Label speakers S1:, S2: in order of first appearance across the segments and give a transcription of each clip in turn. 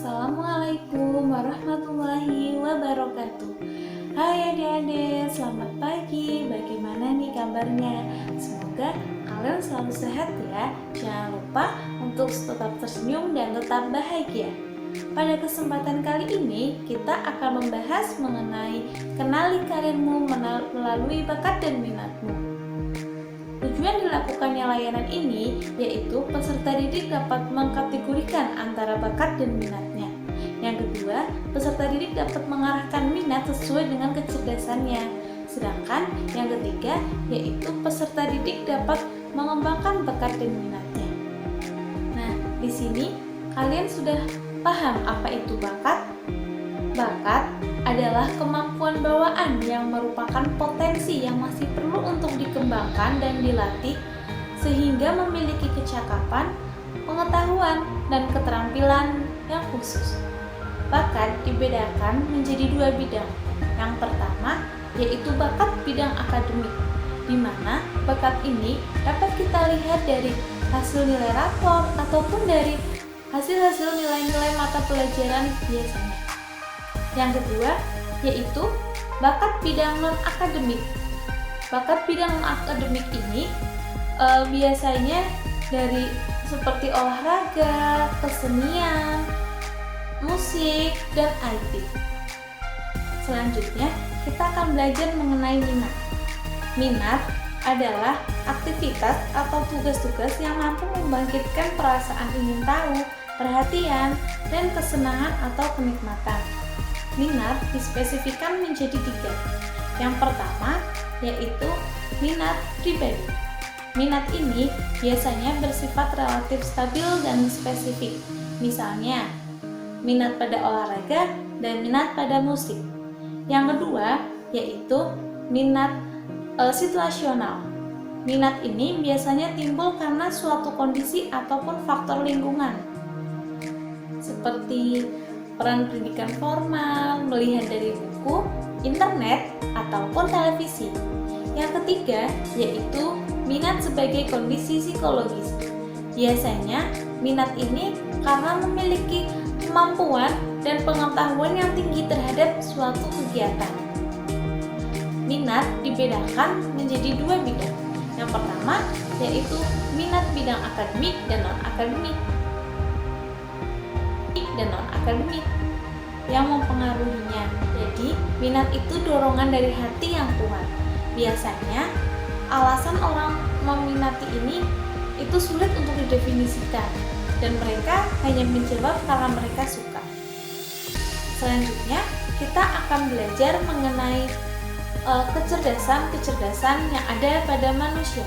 S1: Assalamualaikum warahmatullahi wabarakatuh. Hai adik-adik, selamat pagi. Bagaimana nih kabarnya? Semoga kalian selalu sehat ya. Jangan lupa untuk tetap tersenyum dan tetap bahagia. Pada kesempatan kali ini, kita akan membahas mengenai kenali karirmu melalui bakat dan minatmu. Tujuan dilakukannya layanan ini yaitu peserta didik dapat mengkategorikan antara bakat dan minatnya. Yang kedua, peserta didik dapat mengarahkan minat sesuai dengan kecerdasannya. Sedangkan yang ketiga yaitu peserta didik dapat mengembangkan bakat dan minatnya. Nah, di sini kalian sudah paham apa itu bakat? Bakat adalah kemampuan bawaan yang merupakan potensi yang masih perlu untuk dikembangkan dan dilatih sehingga memiliki kecakapan, pengetahuan, dan keterampilan yang khusus. Bakat dibedakan menjadi dua bidang. Yang pertama yaitu bakat bidang akademik, di mana bakat ini dapat kita lihat dari hasil nilai rapor ataupun dari hasil-hasil nilai-nilai mata pelajaran biasanya. Yang kedua yaitu bakat bidang non-akademik. Bakat bidang non-akademik ini biasanya dari seperti olahraga, kesenian, musik, dan IT. Selanjutnya kita akan belajar mengenai minat. Minat adalah aktivitas atau tugas-tugas yang mampu membangkitkan perasaan ingin tahu, perhatian, dan kesenangan atau kenikmatan. Minat dispesifikkan menjadi tiga. Yang pertama yaitu minat pribadi. Minat ini biasanya bersifat relatif stabil dan spesifik. Misalnya, minat pada olahraga dan minat pada musik. Yang kedua yaitu minat situasional. Minat ini biasanya timbul karena suatu kondisi ataupun faktor lingkungan, seperti peran pendidikan formal, melihat dari buku, internet, ataupun televisi. Yang ketiga yaitu minat sebagai kondisi psikologis. Biasanya minat ini karena memiliki kemampuan dan pengetahuan yang tinggi terhadap suatu kegiatan. Minat dibedakan menjadi dua bidang. Yang pertama yaitu minat bidang akademik dan non-akademik. Yang mempengaruhinya. Jadi, minat itu dorongan dari hati yang kuat. Biasanya, alasan orang meminati ini itu sulit untuk didefinisikan dan mereka hanya menjawab karena mereka suka. Selanjutnya, kita akan belajar mengenai kecerdasan yang ada pada manusia.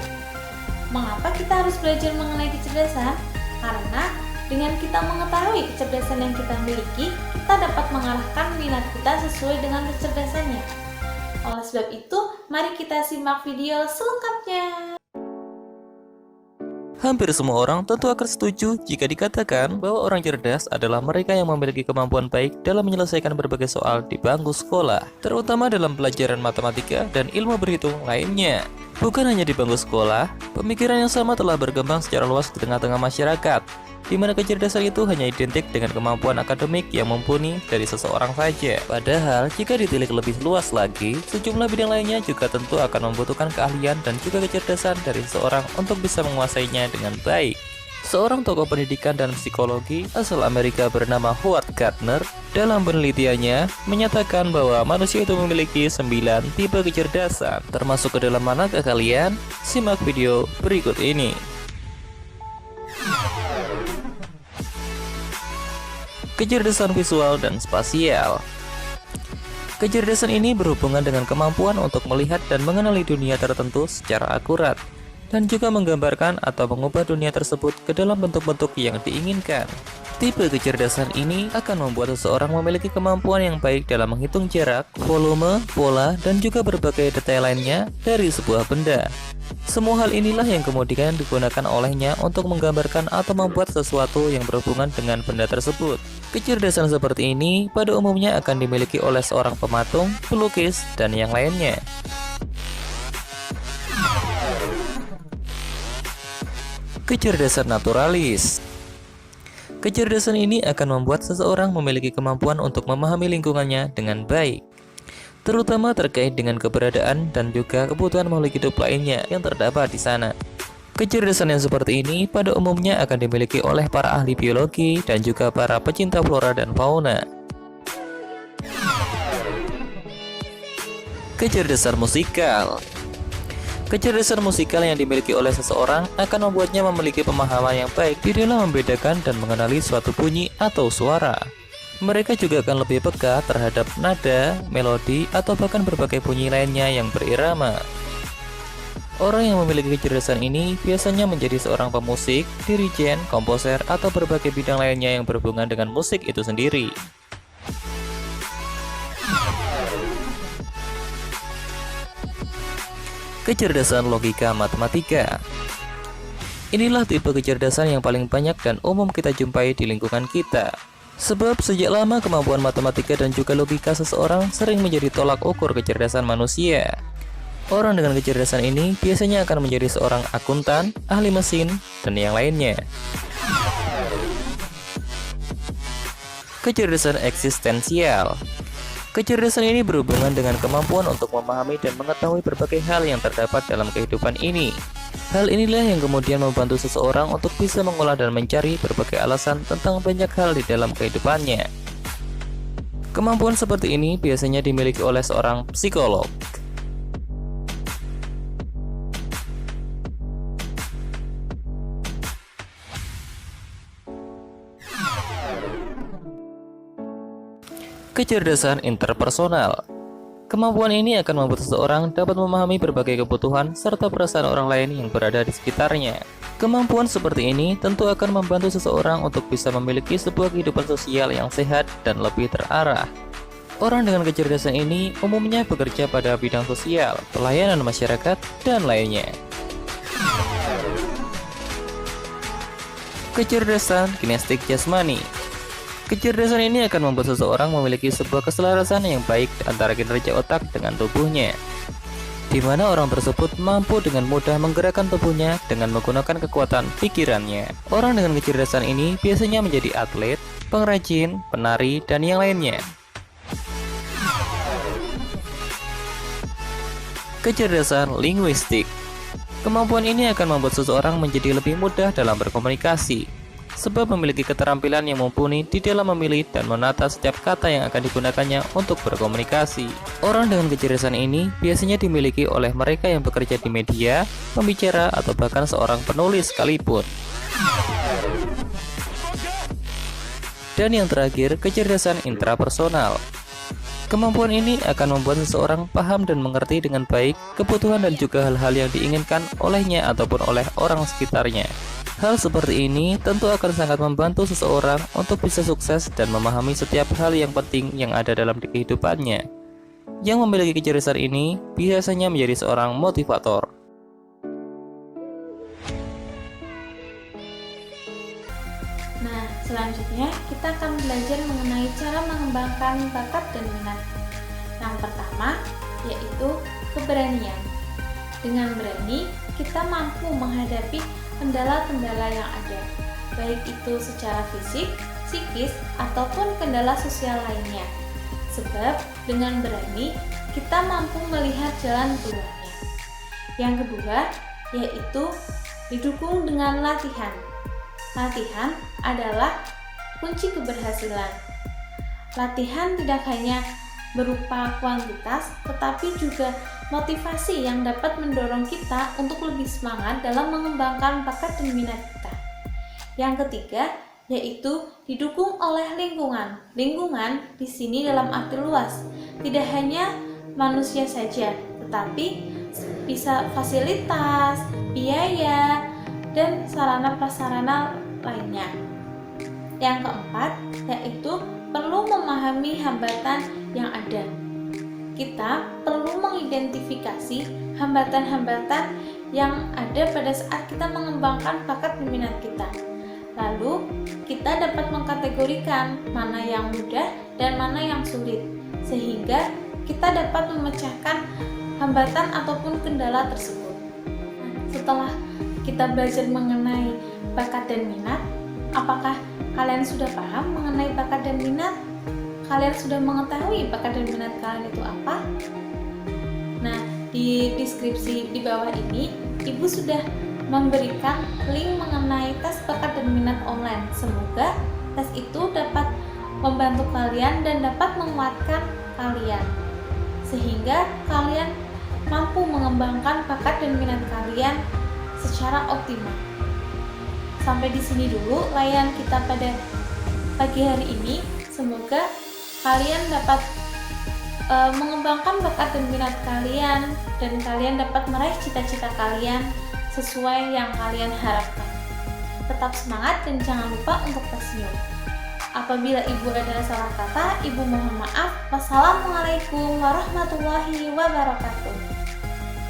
S1: Mengapa kita harus belajar mengenai kecerdasan? Karena dengan kita mengetahui kecerdasan yang kita miliki, kita dapat mengarahkan minat kita sesuai dengan kecerdasannya. Oleh sebab itu, mari kita simak video selengkapnya.
S2: Hampir semua orang tentu akan setuju jika dikatakan bahwa orang cerdas adalah mereka yang memiliki kemampuan baik dalam menyelesaikan berbagai soal di bangku sekolah, terutama dalam pelajaran matematika dan ilmu berhitung lainnya. Bukan hanya di bangku sekolah, pemikiran yang sama telah berkembang secara luas di tengah-tengah masyarakat, di mana kecerdasan itu hanya identik dengan kemampuan akademik yang mumpuni dari seseorang saja. Padahal, jika ditilik lebih luas lagi, sejumlah bidang lainnya juga tentu akan membutuhkan keahlian dan juga kecerdasan dari seseorang untuk bisa menguasainya dengan baik. Seorang tokoh pendidikan dan psikologi asal Amerika bernama Howard Gardner dalam penelitiannya menyatakan bahwa manusia itu memiliki 9 tipe kecerdasan. Termasuk ke dalam manakah kalian? Simak video berikut ini. Kecerdasan visual dan spasial. Kecerdasan ini berhubungan dengan kemampuan untuk melihat dan mengenali dunia tertentu secara akurat, dan juga menggambarkan atau mengubah dunia tersebut ke dalam bentuk-bentuk yang diinginkan. Tipe kecerdasan ini akan membuat seseorang memiliki kemampuan yang baik dalam menghitung jarak, volume, pola, dan juga berbagai detail lainnya dari sebuah benda. Semua hal inilah yang kemudian digunakan olehnya untuk menggambarkan atau membuat sesuatu yang berhubungan dengan benda tersebut. Kecerdasan seperti ini pada umumnya akan dimiliki oleh seorang pematung, pelukis, dan yang lainnya. Kecerdasan naturalis. Kecerdasan ini akan membuat seseorang memiliki kemampuan untuk memahami lingkungannya dengan baik, terutama terkait dengan keberadaan dan juga kebutuhan makhluk hidup lainnya yang terdapat di sana. Kecerdasan yang seperti ini pada umumnya akan dimiliki oleh para ahli biologi dan juga para pecinta flora dan fauna. Kecerdasan musikal. Kecerdasan musikal yang dimiliki oleh seseorang akan membuatnya memiliki pemahaman yang baik di dalam membedakan dan mengenali suatu bunyi atau suara. Mereka juga akan lebih peka terhadap nada, melodi, atau bahkan berbagai bunyi lainnya yang berirama. Orang yang memiliki kecerdasan ini biasanya menjadi seorang pemusik, dirijen, komposer, atau berbagai bidang lainnya yang berhubungan dengan musik itu sendiri. Kecerdasan logika matematika. Inilah tipe kecerdasan yang paling banyak dan umum kita jumpai di lingkungan kita. Sebab sejak lama kemampuan matematika dan juga logika seseorang sering menjadi tolak ukur kecerdasan manusia. Orang dengan kecerdasan ini biasanya akan menjadi seorang akuntan, ahli mesin, dan yang lainnya. Kecerdasan eksistensial. Kecerdasan ini berhubungan dengan kemampuan untuk memahami dan mengetahui berbagai hal yang terdapat dalam kehidupan ini. Hal inilah yang kemudian membantu seseorang untuk bisa mengolah dan mencari berbagai alasan tentang banyak hal di dalam kehidupannya. Kemampuan seperti ini biasanya dimiliki oleh seorang psikolog. Kecerdasan interpersonal. Kemampuan ini akan membuat seseorang dapat memahami berbagai kebutuhan serta perasaan orang lain yang berada di sekitarnya. Kemampuan seperti ini tentu akan membantu seseorang untuk bisa memiliki sebuah kehidupan sosial yang sehat dan lebih terarah. Orang dengan kecerdasan ini umumnya bekerja pada bidang sosial, pelayanan masyarakat, dan lainnya. Kecerdasan kinestik jasmani. Kecerdasan ini akan membuat seseorang memiliki sebuah keselarasan yang baik antara kinerja otak dengan tubuhnya, di mana orang tersebut mampu dengan mudah menggerakkan tubuhnya dengan menggunakan kekuatan pikirannya. Orang dengan kecerdasan ini biasanya menjadi atlet, pengrajin, penari, dan yang lainnya. Kecerdasan linguistik. Kemampuan ini akan membuat seseorang menjadi lebih mudah dalam berkomunikasi, sebab memiliki keterampilan yang mumpuni di dalam memilih dan menata setiap kata yang akan digunakannya untuk berkomunikasi. Orang dengan kecerdasan ini biasanya dimiliki oleh mereka yang bekerja di media, pembicara, atau bahkan seorang penulis sekalipun. Dan yang terakhir, kecerdasan intrapersonal. Kemampuan ini akan membuat seseorang paham dan mengerti dengan baik kebutuhan dan juga hal-hal yang diinginkan olehnya ataupun oleh orang sekitarnya. Hal seperti ini tentu akan sangat membantu seseorang untuk bisa sukses dan memahami setiap hal yang penting yang ada dalam kehidupannya. Yang memiliki kecerdasan ini biasanya menjadi seorang motivator.
S1: Nah, selanjutnya kita akan belajar mengenai cara mengembangkan bakat dan minat. Yang pertama, yaitu keberanian. Dengan berani, kita mampu menghadapi kendala-kendala yang ada, baik itu secara fisik, psikis, ataupun kendala sosial lainnya. Sebab dengan berani, kita mampu melihat jalan keluarnya. Yang kedua, yaitu didukung dengan latihan. Latihan adalah kunci keberhasilan. Latihan tidak hanya berupa kuantitas, tetapi juga motivasi yang dapat mendorong kita untuk lebih semangat dalam mengembangkan bakat dan minat kita. Yang ketiga, yaitu didukung oleh lingkungan. Lingkungan di sini dalam arti luas, tidak hanya manusia saja, tetapi bisa fasilitas, biaya, dan sarana-prasarana lainnya. Yang keempat, yaitu perlu memahami hambatan yang ada. Kita perlu mengidentifikasi hambatan-hambatan yang ada pada saat kita mengembangkan bakat dan minat kita. Lalu, kita dapat mengkategorikan mana yang mudah dan mana yang sulit, sehingga kita dapat memecahkan hambatan ataupun kendala tersebut. Setelah kita belajar mengenai bakat dan minat, Apakah kalian sudah paham mengenai bakat dan minat? Kalian sudah mengetahui bakat dan minat kalian itu apa? Nah, di deskripsi di bawah ini, Ibu sudah memberikan link mengenai tes bakat dan minat online. Semoga tes itu dapat membantu kalian dan dapat menguatkan kalian, sehingga kalian mampu mengembangkan bakat dan minat kalian secara optimal. Sampai di sini dulu layanan kita pada pagi hari ini. Semoga kalian dapat mengembangkan bakat dan minat kalian dan kalian dapat meraih cita-cita kalian sesuai yang kalian harapkan. Tetap semangat dan jangan lupa untuk tersenyum. Apabila Ibu ada salah kata, Ibu mohon maaf. Wassalamualaikum warahmatullahi wabarakatuh.